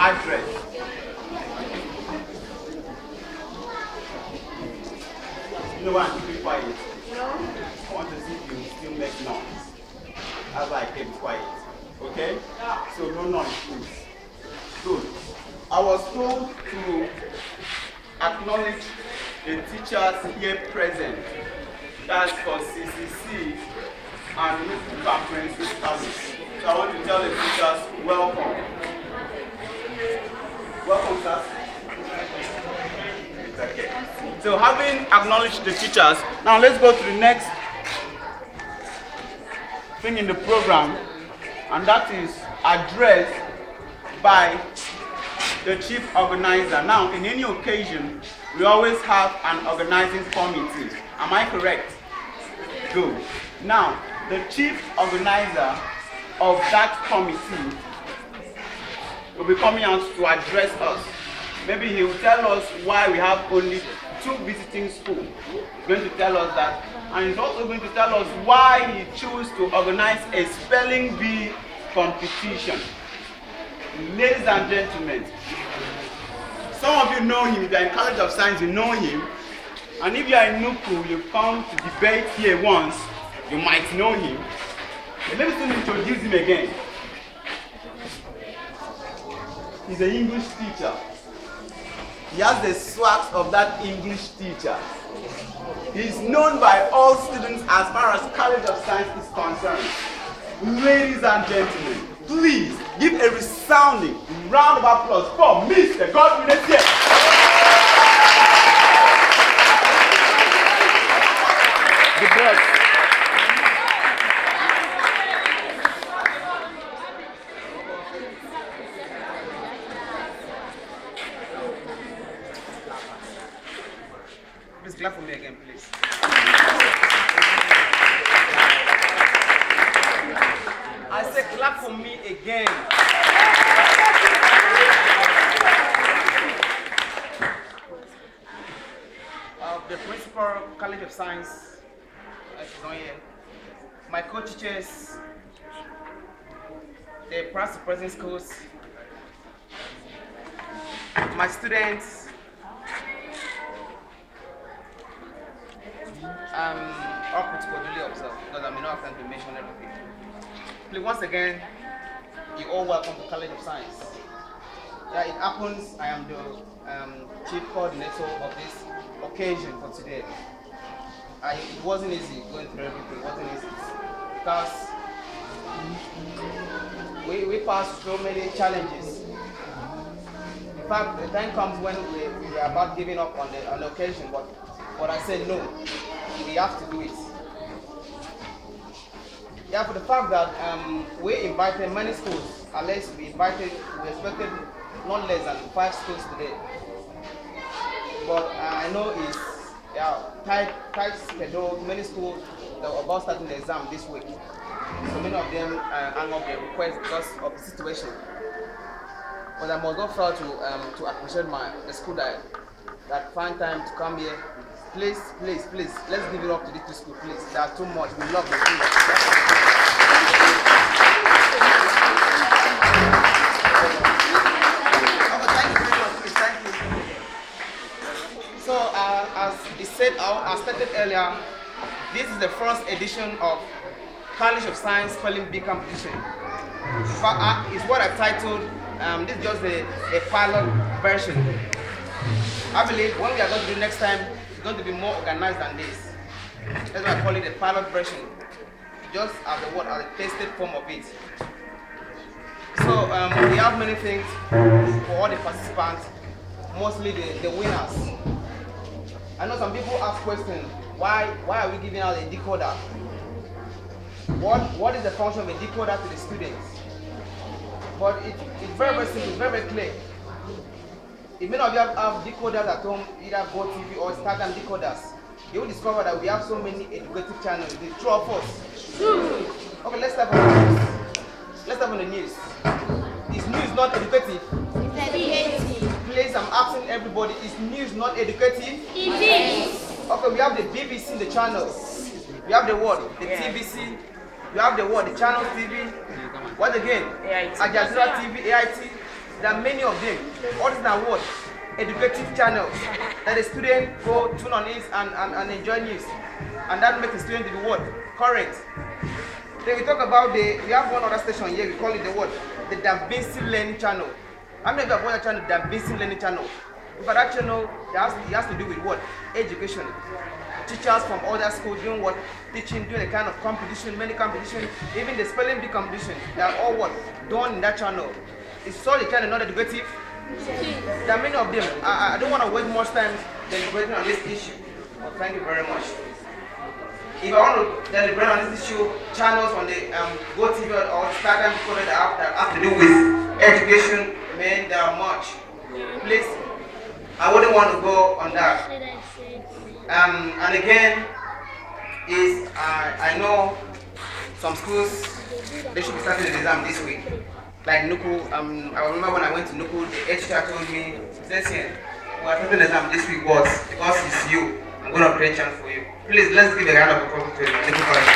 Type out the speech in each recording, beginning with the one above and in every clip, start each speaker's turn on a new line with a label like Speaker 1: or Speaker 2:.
Speaker 1: address. You know why I'm keeping quiet? No. I want to see if you still make noise. That's why I kept quiet. Okay? So no noise, please. Good. I was told to acknowledge the teachers here present. That's for CCC and Local Comprehensive Service. So I want to tell the teachers, welcome. Welcome, sir. It's okay. So having acknowledged the teachers, now let's go to the next thing in the program, and that is addressed by the chief organizer. Now, in any occasion, we always have an organizing committee. Am I correct? Good. Now, the chief organizer of that committee will be coming out to address us. Maybe he will tell us why we have only 2 visiting schools. He's going to tell us that. And he's also going to tell us why he chose to organize a spelling bee competition. Ladies and gentlemen, some of you know him. If you are in College of Science, you know him. And if you are in Nuku, you've come to debate here once, you might know him. But let me still introduce him again. He's an English teacher. He has the swag of that English teacher. He's known by all students as far as College of Science is concerned. Ladies and gentlemen, please give a resounding round of applause for Mr. Godwin Nse. The best. Please clap for me again, please. I said clap for me again. The principal College of Science is not here. My co-teachers, the past present schools, my students, all critical duly observed because I may not have time to mention everything. Please, once again, you all welcome to College of Science. Yeah, it happens I am the chief coordinator of this occasion for today. It wasn't easy going through everything. It wasn't easy because we passed so many challenges. In fact, the time comes when we are about giving up on the occasion, but I said no. We have to do it. Yeah, for the fact that we invited many schools, at least we expected not less than 5 schools today. But I know it's tight schedule. Many schools that were about starting the exam this week. So many of them hang up their request because of the situation. But I must not fail to appreciate the school that find time to come here. Please, let's give it up to these 2 schools, please. They are too much. We love the school. Thank you very much, please. Thank you. So, as stated earlier, this is the first edition of College of Science Spelling Bee competition. It's what I titled, this is just a pilot version. I believe when we are going to do next time, it's going to be more organized than this. That's why I call it a pilot version, just as a tasted form of it. So we have many things for all the participants, mostly the winners. I know some people ask questions, why are we giving out a decoder? What is the function of a decoder to the students? But it's very, very simple, very, very clear. If many of you have decoders at home, either Go TV or Instagram decoders, you will discover that we have so many educative channels. The true of us. Okay, let's start on the news. Let's start on the news. Is news not educative?
Speaker 2: It's educative.
Speaker 1: Please, I'm asking everybody, is news not educative?
Speaker 2: It is.
Speaker 1: Okay, we have the BBC, the channels. We have the what? The TVC. We have the what? The channel TV. What again?
Speaker 2: AIT.
Speaker 1: Al Jazeera TV, AIT.
Speaker 3: There are many of them. All these are what? Educative channels that the student go tune on it and enjoy news. And that makes the student to be what? Current. Then we talk about we have one other station here, we call it the what? The Da Vinci Learning Channel. How many of you have watched that channel, Da Vinci Learning Channel? But that channel, it has to do with what? Education. Teachers from other schools doing what? Teaching, doing a kind of competition, many competition, even the spelling bee competition. They are all what? Done in that channel. Is such a channel not educative? There are many of them. I don't want to waste much time deliberating on this issue. Well, thank you very much. If I want to deliberate on this issue, channels on the Go TV or Startime decoder that have to do with education, man, there are much. Please, I wouldn't want to go on that. And again, I know some schools, they should be starting the exam this week. Like Nuku, I remember when I went to Nuku, the HR told me, essien, we are starting the exam this week, but because it's you, I'm going to create a chance for you. Please, let's give a round of applause to Nuku College.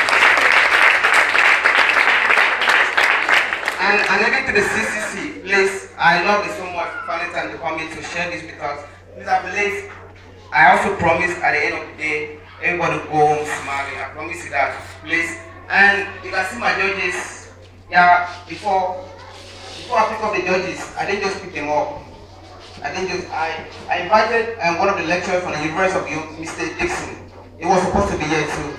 Speaker 3: And again to the CCC, please, I love it so much for finding time to come in to share this because, please, I believe, I also promise at the end of the day, everybody go home smiling. I promise you that, please. And you can see my judges, yeah, before I pick up the judges, I didn't just pick them up. I invited one of the lecturers from the University of Mr. Dixon. He was supposed to be here too,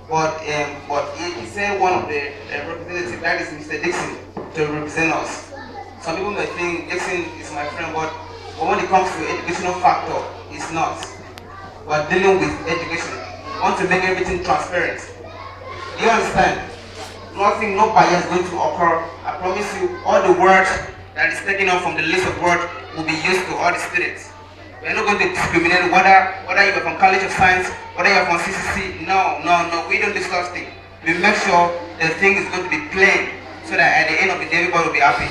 Speaker 3: but he sent one of the representatives, that is Mr. Dixon, to represent us. Some people may think Dixon is my friend, but when it comes to educational factor, it's not. We're dealing with education. We want to make everything transparent. Do you understand? Nothing, no bias is going to occur. I promise you, all the words that is taken off from the list of words will be used to all the students. We are not going to discriminate whether you are from College of Science, whether you are from CCC. No, we don't do such thing. We make sure the thing is going to be plain so that at the end of the day, everybody will be happy.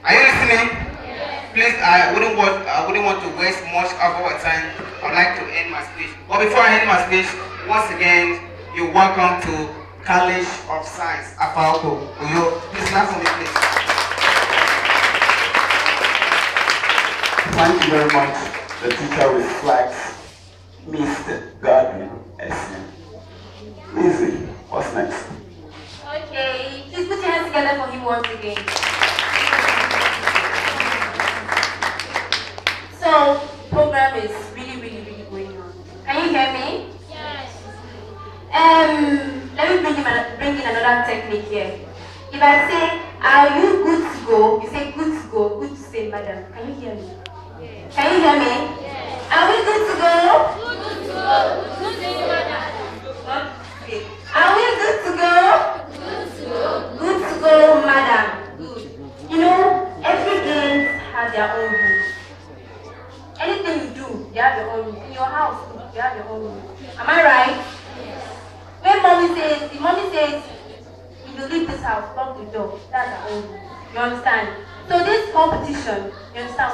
Speaker 3: Are you listening? Please, I wouldn't want to waste much of our time. I'd like to end my speech. But before I end my speech, once again, you're welcome to College of Science, Apauko. Please clap for me, please.
Speaker 4: Thank you very much. The teacher with flags, Mr. Godwin Nse. Lizzie, what's next?
Speaker 2: Okay, please put your hands together for him once again. So, program is really going on. Can you hear me? Yes. Let me bring in another technique here. If I say, are you good to go? You say good to go, good to say, madam. Can you hear me? Yes. Can you hear me? Yes. Are we good to go? Good to go. Good to say, madam. Okay. Are we good to go? Good to go. Good to go, madam. Good. You know, every game has their own rules. Anything you do, you have your own rules. In your house, you have your own rules. Am I right? Yes. When mommy says, if you leave this house, lock the door. That's our own rule. You understand? So this competition, you understand,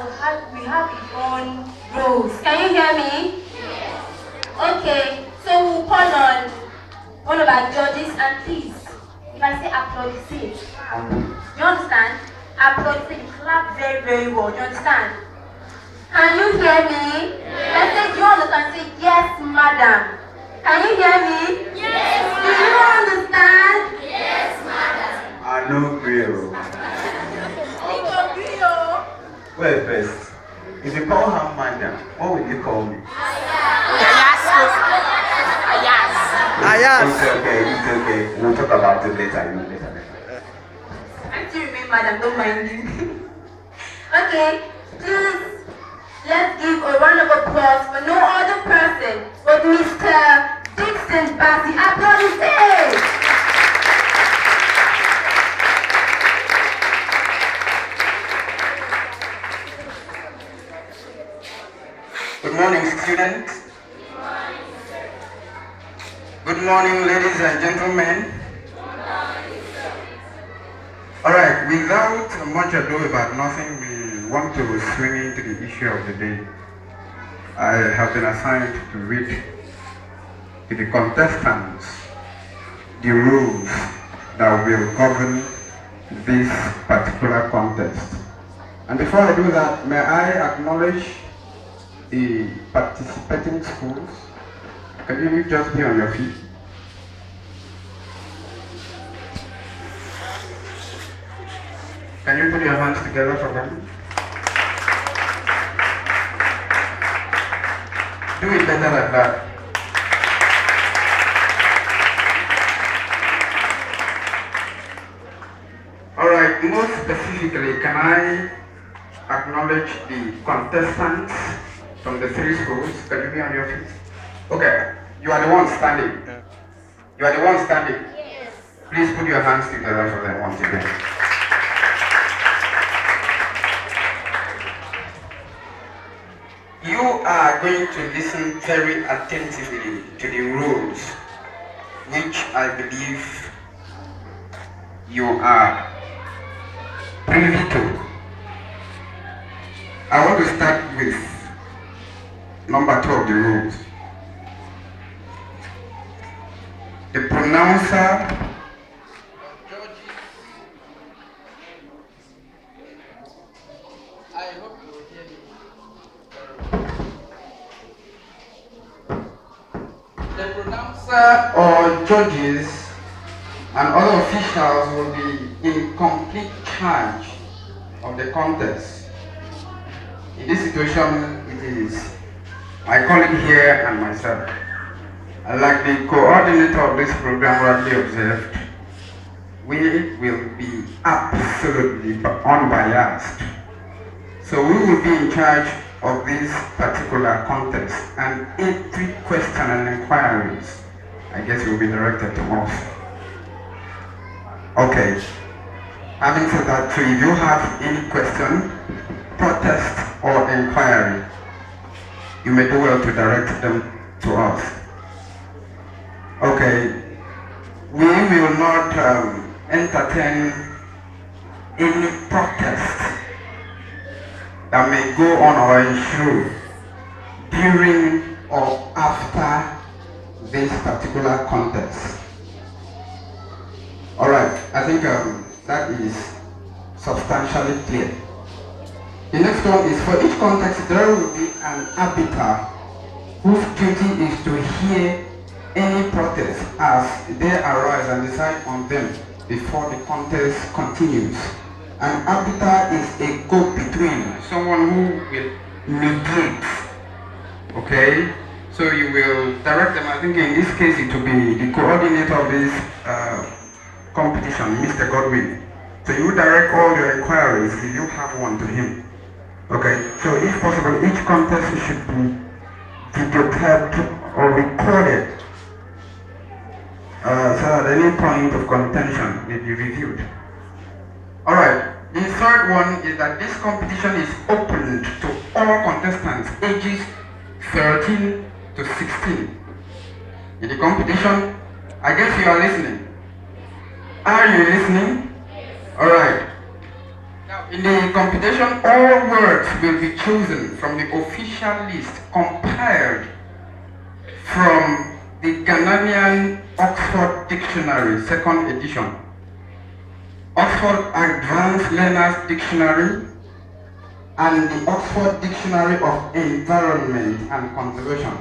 Speaker 2: we have its own rules. Can you hear me? Yes. Okay, so we'll call on one of our judges and please, if I say applaudissez, you understand? Applaudissez, you clap very well. You understand? Can you hear me? Yes. Let's say, do you understand? Say, yes, madam. Can you hear me? Yes, madam. Do you understand? Yes, madam.
Speaker 4: I know real. Well, first, if you call her madam, what will you call me?
Speaker 3: Ayas.
Speaker 4: It's okay. We'll talk about it later.
Speaker 2: I still remain madam, don't mind me. Okay, please, let's give a round of applause for no other person but Mr. Dixon Bassi. Applaudissez!
Speaker 4: Good morning, students. Good morning, ladies and gentlemen. Alright, without much ado about nothing, we want to swing into the issue of the day. I have been assigned to read to the contestants the rules that will govern this particular contest. And before I do that, may I acknowledge the participating schools? Can you just be on your feet? Can you put your hands together for them? Do it better like that. Alright, more specifically, can I acknowledge the contestants from the 3 schools? Can you be on your feet? Okay, you are the one standing. You are the one standing. Yes. Please put your hands together for them once again. You are going to listen very attentively to the rules, which I believe you are privy to. I want to start with number 2 of the rules. The pronouncer or judges and other officials will be in complete charge of the contest. In this situation, it is my colleague here and myself. Like the coordinator of this program rightly observed, we will be absolutely unbiased. So we will be in charge of this particular contest, and every question and inquiries, I guess, will be directed to us. Okay. Having said that, so if you have any question, protest, or inquiry, you may do well to direct them to us. Okay. We will not entertain any protest that may go on or ensue during or after this particular contest. Alright, I think that is substantially clear. The next one is, for each contest there will be an arbiter whose duty is to hear any protest as they arise and decide on them before the contest continues. An arbiter is a go-between, someone who will mediate. Okay? So you will direct them. I think in this case it will be the coordinator of this competition, Mr. Godwin. So you direct all your inquiries if you have one to him. Okay? So if possible, each contest should be videotaped or recorded so that any point of contention may be reviewed. Alright, the third one is that this competition is open to all contestants ages 13 to 16. In the competition, I guess you are listening. Are you listening? Alright. Now, in the competition, all words will be chosen from the official list compiled from the Ghanaian Oxford Dictionary, 2nd edition, Oxford Advanced Learners Dictionary, and the Oxford Dictionary of Environment and Conservation,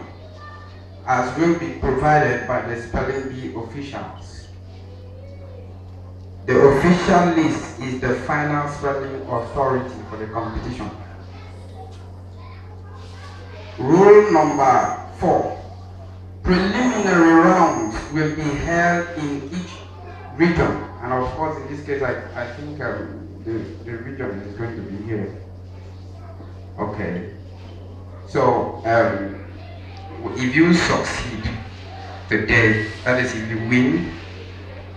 Speaker 4: as will be provided by the spelling bee officials. The official list is the final spelling authority for the competition. Rule number 4. Preliminary rounds will be held in each region, and of course in this case I think the region is going to be here. Okay, so if you succeed today, that is if you win,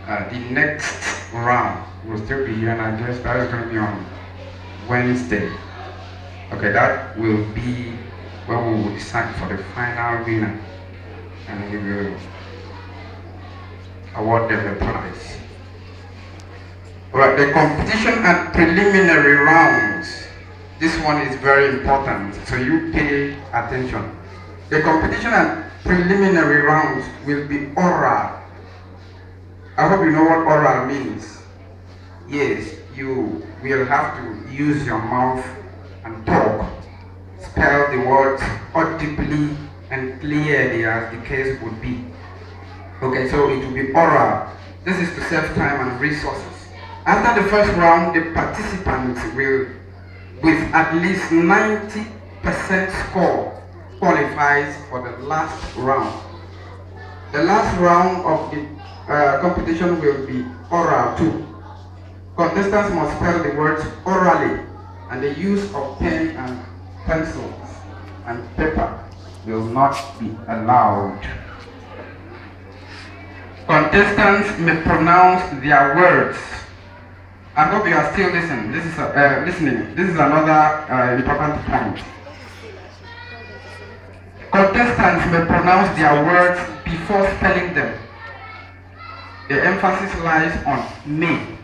Speaker 4: the next round will still be here, and I guess that is going to be on Wednesday. Okay, that will be where we will decide for the final winner, and we will award them the prize. Alright, the competition and preliminary rounds. This one is very important, so you pay attention. The competition and preliminary rounds will be oral. I hope you know what oral means. Yes, you will have to use your mouth and talk, spell the words audibly and clearly as the case would be. Okay, so it will be oral. This is to save time and resources. After the first round, the participants will, with at least 90% score, qualifies for the last round. The last round of the competition will be oral too. Contestants must spell the words orally, and the use of pen and pencils and paper will not be allowed. Contestants may pronounce their words. I hope you are still listening. Listening. This is another important point. Contestants may pronounce their words before spelling them. The emphasis lies on may.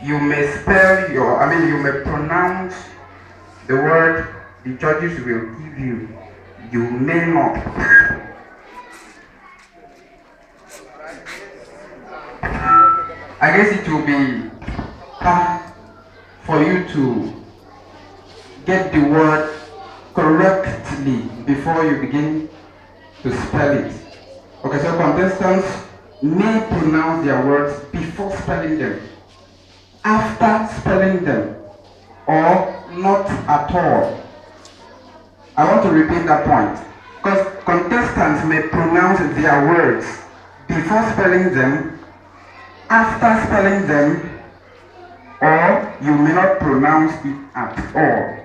Speaker 4: You may you may pronounce the word the judges will give you. You may not. I guess it will be hard for you to get the word correctly before you begin to spell it. Okay, so contestants may pronounce their words before spelling them, after spelling them, or not at all. I want to repeat that point, because contestants may pronounce their words before spelling them, after spelling them, or you may not pronounce it at all.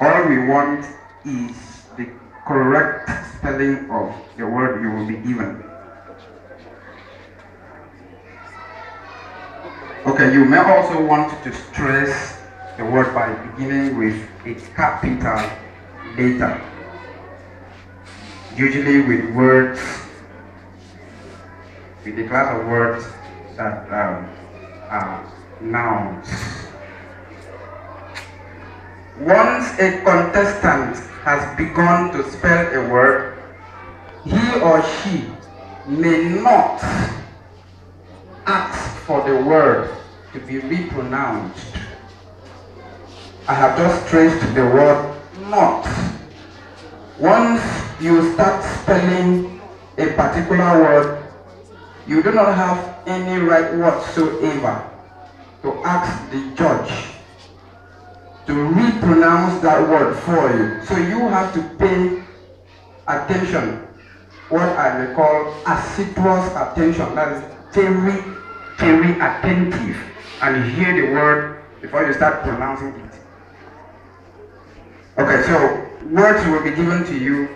Speaker 4: All we want is the correct spelling of the word you will be given. Okay, you may also want to stress the word by beginning with a capital letter, usually with words, with the class of words that are nouns. Once a contestant has begun to spell a word, he or she may not ask for the word to be repronounced. I have just traced the word not. Once you start spelling a particular word, you do not have any right whatsoever to ask the judge to repronounce that word for you. So you have to pay attention, what I may call assiduous attention. That is very, very attentive, and hear the word before you start pronouncing it. Okay, so words will be given to you,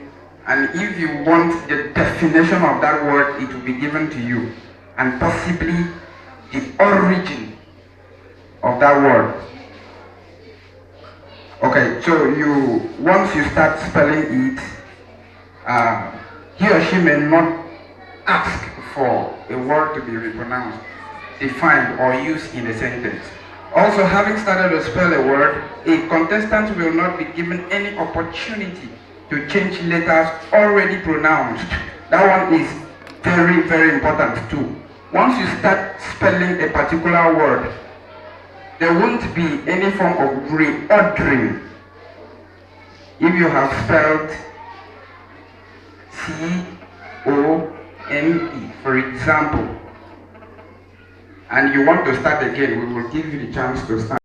Speaker 4: and if you want the definition of that word, it will be given to you, and possibly the origin of that word. Okay, so once you start spelling it, he or she may not ask for a word to be repronounced, defined, or used in a sentence. Also, having started to spell a word, a contestant will not be given any opportunity to change letters already pronounced. That one is very, very important too. Once you start spelling a particular word, there won't be any form of reordering. If you have spelled C-O-N-E, for example, and you want to start again, we will give you the chance to start.